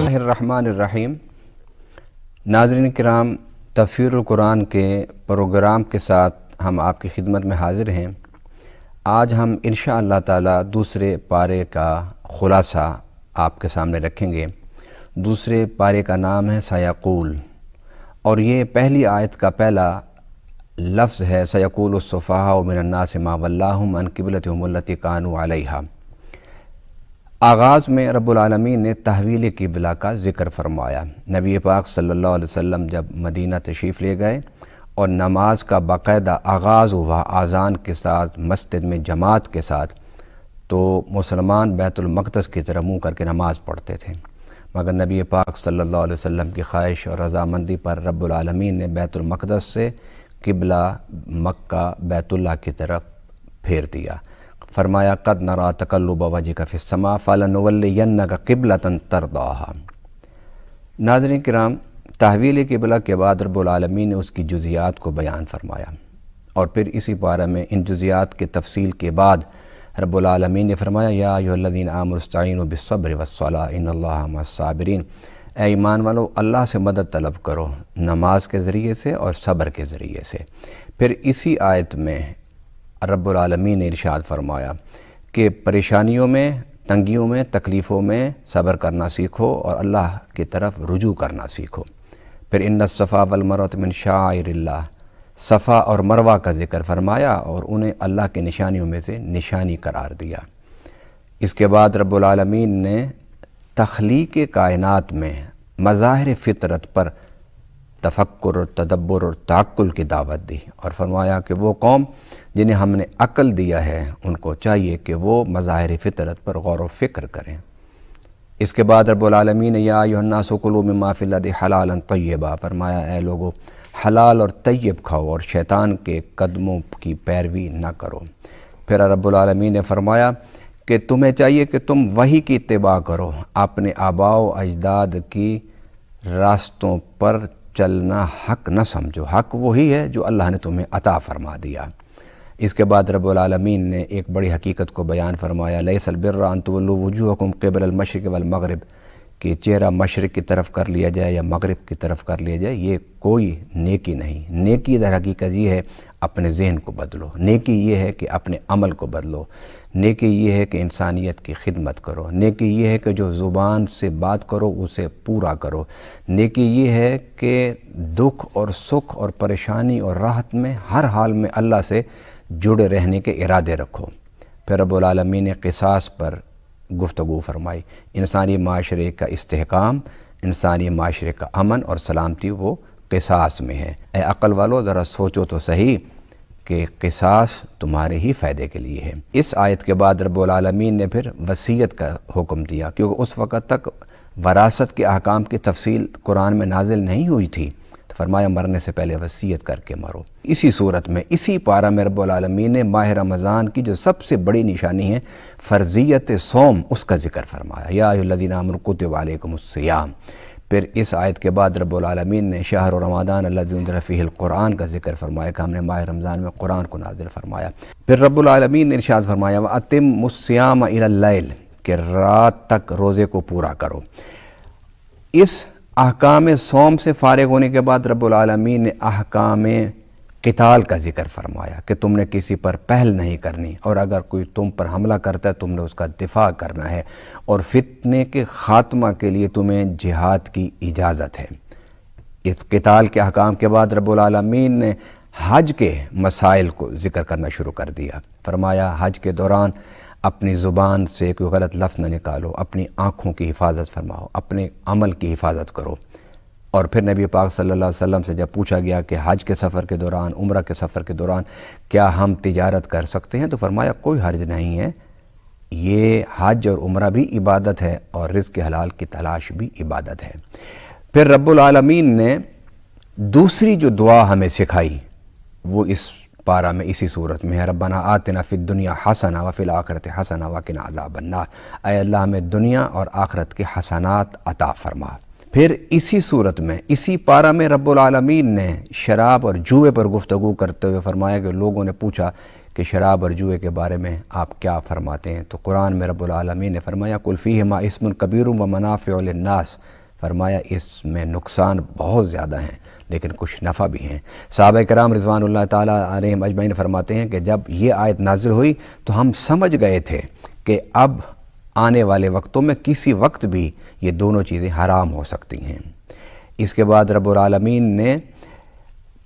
الرحمن الرحیم۔ ناظرین کرام، تفسیر القرآن کے پروگرام کے ساتھ ہم آپ کی خدمت میں حاضر ہیں۔ آج ہم انشاءاللہ تعالی دوسرے پارے کا خلاصہ آپ کے سامنے رکھیں گے۔ دوسرے پارے کا نام ہے سیقول، اور یہ پہلی آیت کا پہلا لفظ ہے سیقول السفہاء من الناس ما ولاھم عن قبلتہم التی کانوا علیہا۔ آغاز میں رب العالمین نے تحویل قبلہ کا ذکر فرمایا۔ نبی پاک صلی اللہ علیہ وسلم جب مدینہ تشریف لے گئے اور نماز کا باقاعدہ آغاز ہوا اذان کے ساتھ، مسجد میں جماعت کے ساتھ، تو مسلمان بیت المقدس کی طرف منہ کر کے نماز پڑھتے تھے، مگر نبی پاک صلی اللہ علیہ وسلم کی خواہش اور رضامندی پر رب العالمین نے بیت المقدس سے قبلہ مکہ بیت اللہ کی طرف پھیر دیا۔ فرمایا قد نرى تقلب وجهك في السماء فلنولينك قبلة ترضاها۔ ناظرین کرام، تحویل قبلہ کے بعد رب العالمین نے اس کی جزیات کو بیان فرمایا، اور پھر اسی پارہ میں ان جزیات کی تفصیل کے بعد رب العالمین نے فرمایا یا ایھا الذین آمنوا استعینوا بالصبر والصلاۃ ان اللہ مع الصابرین۔ اے ایمان والو، اللہ سے مدد طلب کرو نماز کے ذریعے سے اور صبر کے ذریعے سے۔ پھر اسی آیت میں رب العالمین نے ارشاد فرمایا کہ پریشانیوں میں، تنگیوں میں، تکلیفوں میں صبر کرنا سیکھو اور اللہ کی طرف رجوع کرنا سیکھو۔ پھر ان الصفا والمروۃ من شعائر اللہ، صفا اور مروہ کا ذکر فرمایا اور انہیں اللہ کی نشانیوں میں سے نشانی قرار دیا۔ اس کے بعد رب العالمین نے تخلیق کائنات میں مظاہر فطرت پر تفکر اور تدبر اور تعقل کی دعوت دی، اور فرمایا کہ وہ قوم جنہیں ہم نے عقل دیا ہے ان کو چاہیے کہ وہ مظاہر فطرت پر غور و فکر کریں۔ اس کے بعد رب العالمین نے یا ایھا الناس کلوا مما فی الارض حلالا طیبا، فرمایا اے لوگو حلال اور طیب کھاؤ اور شیطان کے قدموں کی پیروی نہ کرو۔ پھر رب العالمین نے فرمایا کہ تمہیں چاہیے کہ تم وحی کی اتباع کرو، اپنے آباء و اجداد کی راستوں پر چلنا حق نہ سمجھو، حق وہی ہے جو اللہ نے تمہیں عطا فرما دیا۔ اس کے بعد رب العالمین نے ایک بڑی حقیقت کو بیان فرمایا لیس البر ان تولوا وجوہکم قبل المشرق والمغرب، کہ چہرہ مشرق کی طرف کر لیا جائے یا مغرب کی طرف کر لیا جائے، یہ کوئی نیکی نہیں۔ نیکی در حقیقت یہ ہے اپنے ذہن کو بدلو، نیکی یہ ہے کہ اپنے عمل کو بدلو، نیکی یہ ہے کہ انسانیت کی خدمت کرو، نیکی یہ ہے کہ جو زبان سے بات کرو اسے پورا کرو، نیکی یہ ہے کہ دکھ اور سکھ اور پریشانی اور راحت میں ہر حال میں اللہ سے جڑے رہنے کے ارادے رکھو۔ پھر رب العالمین نے قصاص پر گفتگو فرمائی۔ انسانی معاشرے کا استحکام، انسانی معاشرے کا امن اور سلامتی وہ قصاص میں ہے۔ اے عقل والو، ذرا سوچو تو صحیح کہ قصاص تمہارے ہی فائدے کے لیے ہے۔ اس آیت کے بعد رب العالمین نے پھر وصیت کا حکم دیا، کیونکہ اس وقت تک وراثت کے احکام کی تفصیل قرآن میں نازل نہیں ہوئی تھی، تو فرمایا مرنے سے پہلے وصیت کر کے مرو۔ اسی صورت میں اسی پارہ میں رب العالمین نے ماہ رمضان کی جو سب سے بڑی نشانی ہے فرضیت صوم، اس کا ذکر فرمایا یا ایھا الذین آمنوا کتب علیکم الصیام۔ پھر اس آیت کے بعد رب العالمین نے شہر رمضان الذی انزل فیہ القرآن کا ذکر فرمایا کہ ہم نے ماہ رمضان میں قرآن کو نازل فرمایا۔ پھر رب العالمین نے ارشاد فرمایا وَأَتِمُّوا الصِّيَامَ إِلَى اللَّيْلِ، کہ رات تک روزے کو پورا کرو۔ اس احکام صوم سے فارغ ہونے کے بعد رب العالمین نے احکام قتال کا ذکر فرمایا کہ تم نے کسی پر پہل نہیں کرنی، اور اگر کوئی تم پر حملہ کرتا ہے تم نے اس کا دفاع کرنا ہے، اور فتنے کے خاتمہ کے لیے تمہیں جہاد کی اجازت ہے۔ اس قتال کے احکام کے بعد رب العالمین نے حج کے مسائل کو ذکر کرنا شروع کر دیا۔ فرمایا حج کے دوران اپنی زبان سے کوئی غلط لفظ نہ نکالو، اپنی آنکھوں کی حفاظت فرماؤ، اپنے عمل کی حفاظت کرو۔ اور پھر نبی پاک صلی اللہ علیہ وسلم سے جب پوچھا گیا کہ حج کے سفر کے دوران، عمرہ کے سفر کے دوران کیا ہم تجارت کر سکتے ہیں، تو فرمایا کوئی حرج نہیں ہے، یہ حج اور عمرہ بھی عبادت ہے اور رزق حلال کی تلاش بھی عبادت ہے۔ پھر رب العالمین نے دوسری جو دعا ہمیں سکھائی وہ اس پارہ میں اسی صورت میں ہے ربنا آتنا فی الدنیا حسنہ وفی الآخرۃ حسنہ وقنا عذاب النار، اے اللہ ہمیں دنیا اور آخرت کے حسنات عطا فرما۔ پھر اسی صورت میں اسی پارہ میں رب العالمین نے شراب اور جوئے پر گفتگو کرتے ہوئے فرمایا کہ لوگوں نے پوچھا کہ شراب اور جوئے کے بارے میں آپ کیا فرماتے ہیں؟ تو قرآن میں رب العالمین نے فرمایا قل فیہما اسم کبیر و منافع للناس، فرمایا اس میں نقصان بہت زیادہ ہیں لیکن کچھ نفع بھی ہیں۔ صحابہ کرام رضوان اللہ تعالیٰ علیہم اجمعین فرماتے ہیں کہ جب یہ آیت نازل ہوئی تو ہم سمجھ گئے تھے کہ اب آنے والے وقتوں میں کسی وقت بھی یہ دونوں چیزیں حرام ہو سکتی ہیں۔ اس کے بعد رب العالمین نے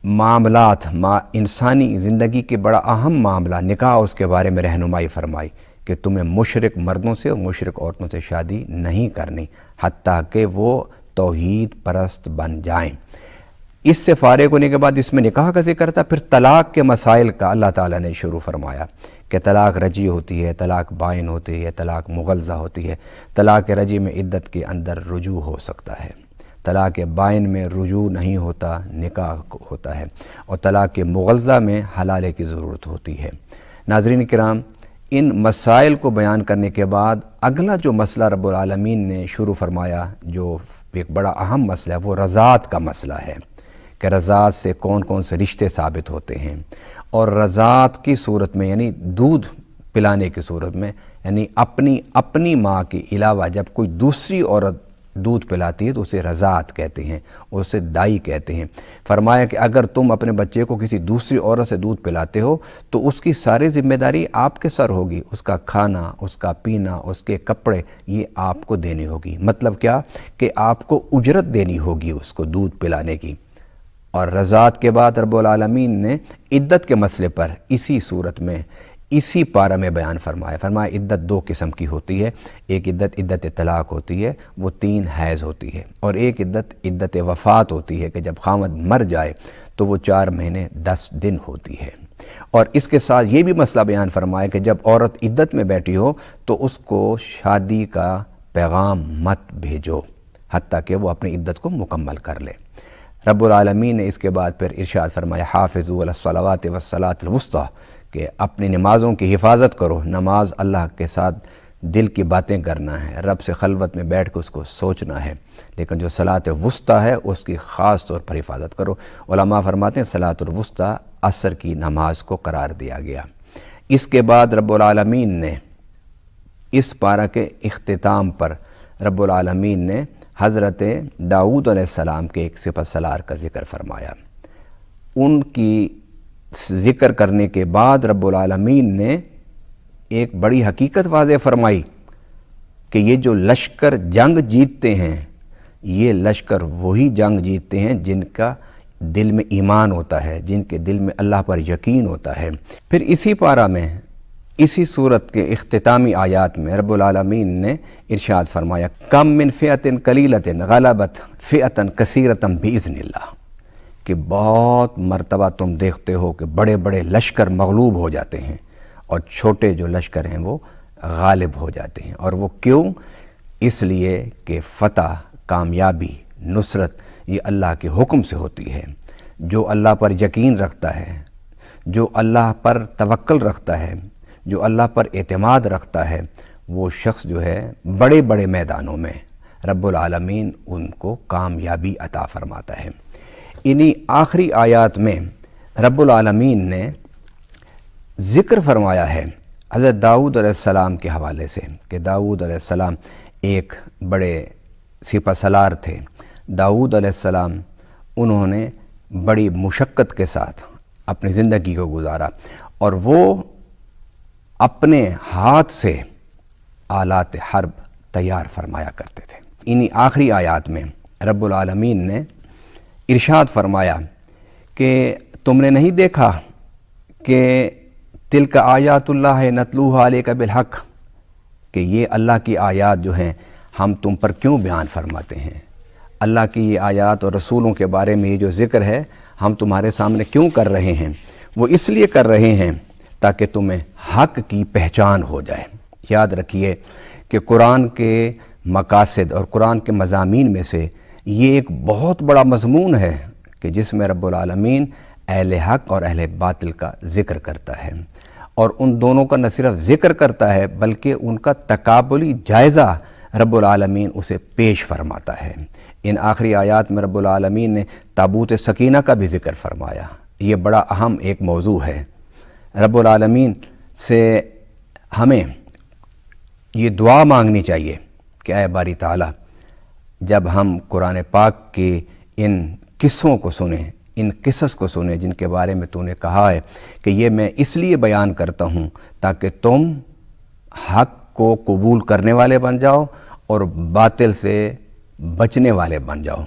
معاملات انسانی زندگی کے بڑا اہم معاملہ نکاح اس کے بارے میں رہنمائی فرمائی کہ تمہیں مشرک مردوں سے اور مشرک عورتوں سے شادی نہیں کرنی حتیٰ کہ وہ توحید پرست بن جائیں۔ اس سے فارغ ہونے کے بعد اس میں نکاح کا ذکر تھا، پھر طلاق کے مسائل کا اللہ تعالیٰ نے شروع فرمایا کہ طلاق رجعی ہوتی ہے، طلاق بائن ہوتی ہے، طلاق مغلظہ ہوتی ہے۔ طلاق رجعی میں عدت کے اندر رجوع ہو سکتا ہے، طلاق بائن میں رجوع نہیں ہوتا، نکاح ہوتا ہے، اور طلاق مغلظہ میں حلالے کی ضرورت ہوتی ہے۔ ناظرین کرام، ان مسائل کو بیان کرنے کے بعد اگلا جو مسئلہ رب العالمین نے شروع فرمایا، جو ایک بڑا اہم مسئلہ ہے، وہ رضاعت کا مسئلہ ہے کہ رضاعت سے کون کون سے رشتے ثابت ہوتے ہیں، اور رضاعت کی صورت میں یعنی دودھ پلانے کی صورت میں، یعنی اپنی ماں کے علاوہ جب کوئی دوسری عورت دودھ پلاتی ہے تو اسے رضاعت کہتے ہیں، اسے دائی کہتے ہیں۔ فرمایا کہ اگر تم اپنے بچے کو کسی دوسری عورت سے دودھ پلاتے ہو تو اس کی ساری ذمہ داری آپ کے سر ہوگی، اس کا کھانا، اس کا پینا، اس کے کپڑے، یہ آپ کو دینی ہوگی۔ مطلب کیا کہ آپ کو اجرت دینی ہوگی اس کو دودھ پلانے کی۔ اور رضاعت کے بعد رب العالمین نے عدت کے مسئلے پر اسی صورت میں اسی پارہ میں بیان فرمایا عدت دو قسم کی ہوتی ہے، ایک عدت طلاق ہوتی ہے، وہ 3 حیض ہوتی ہے، اور ایک عدت وفات ہوتی ہے کہ جب خاوند مر جائے تو وہ 4 مہینے 10 دن ہوتی ہے۔ اور اس کے ساتھ یہ بھی مسئلہ بیان فرمایا کہ جب عورت عدت میں بیٹھی ہو تو اس کو شادی کا پیغام مت بھیجو حتیٰ کہ وہ اپنی عدت کو مکمل کر لے۔ رب العالمین نے اس کے بعد پھر ارشاد فرمایا حافظوا علی الصلوات والصلاۃ الوسطیٰ، کہ اپنی نمازوں کی حفاظت کرو۔ نماز اللہ کے ساتھ دل کی باتیں کرنا ہے، رب سے خلوت میں بیٹھ کے اس کو سوچنا ہے، لیکن جو صلاۃ وسطیٰ ہے اس کی خاص طور پر حفاظت کرو۔ علماء فرماتے ہیں صلاۃ الوسطیٰ عصر کی نماز کو قرار دیا گیا۔ اس کے بعد رب العالمین نے اس پارہ کے اختتام پر رب العالمین نے حضرت داؤد علیہ السلام کے ایک صفت سالار کا ذکر فرمایا۔ ان کی ذکر کرنے کے بعد رب العالمین نے ایک بڑی حقیقت واضح فرمائی کہ یہ جو لشکر جنگ جیتتے ہیں، یہ لشکر وہی جنگ جیتتے ہیں جن کا دل میں ایمان ہوتا ہے، جن کے دل میں اللہ پر یقین ہوتا ہے۔ پھر اسی پارہ میں اسی صورت کے اختتامی آیات میں رب العالمین نے ارشاد فرمایا کم من فئۃ قلیلۃ غلبت فئۃ کثیرۃ باذن اللہ، کہ بہت مرتبہ تم دیکھتے ہو کہ بڑے بڑے لشکر مغلوب ہو جاتے ہیں اور چھوٹے جو لشکر ہیں وہ غالب ہو جاتے ہیں۔ اور وہ کیوں؟ اس لیے کہ فتح، کامیابی، نصرت یہ اللہ کے حکم سے ہوتی ہے۔ جو اللہ پر یقین رکھتا ہے، جو اللہ پر توکل رکھتا ہے، جو اللہ پر اعتماد رکھتا ہے، وہ شخص جو ہے بڑے بڑے میدانوں میں رب العالمین ان کو کامیابی عطا فرماتا ہے۔ انہی آخری آیات میں رب العالمین نے ذکر فرمایا ہے حضرت داؤد علیہ السلام کے حوالے سے کہ داؤد علیہ السلام ایک بڑے سپہ سالار تھے۔ داؤد علیہ السلام انہوں نے بڑی مشقت کے ساتھ اپنی زندگی کو گزارا، اور وہ اپنے ہاتھ سے آلات حرب تیار فرمایا کرتے تھے۔ انہی آخری آیات میں رب العالمین نے ارشاد فرمایا کہ تم نے نہیں دیکھا کہ تلک آیات اللہ نتلوہا علیک بالحق، کہ یہ اللہ کی آیات جو ہیں ہم تم پر کیوں بیان فرماتے ہیں؟ اللہ کی یہ آیات اور رسولوں کے بارے میں یہ جو ذکر ہے ہم تمہارے سامنے کیوں کر رہے ہیں؟ وہ اس لیے کر رہے ہیں تاکہ تمہیں حق کی پہچان ہو جائے۔ یاد رکھیے کہ قرآن کے مقاصد اور قرآن کے مضامین میں سے یہ ایک بہت بڑا مضمون ہے کہ جس میں رب العالمین اہل حق اور اہل باطل کا ذکر کرتا ہے، اور ان دونوں کا نہ صرف ذکر کرتا ہے بلکہ ان کا تقابلی جائزہ رب العالمین اسے پیش فرماتا ہے۔ ان آخری آیات میں رب العالمین نے تابوت سکینہ کا بھی ذکر فرمایا۔ یہ بڑا اہم ایک موضوع ہے۔ رب العالمین سے ہمیں یہ دعا مانگنی چاہیے کہ اے باری تعالیٰ، جب ہم قرآن پاک کے ان قصوں کو سنیں، ان قصص کو سنیں جن کے بارے میں تو نے کہا ہے کہ یہ میں اس لیے بیان کرتا ہوں تاکہ تم حق کو قبول کرنے والے بن جاؤ اور باطل سے بچنے والے بن جاؤ۔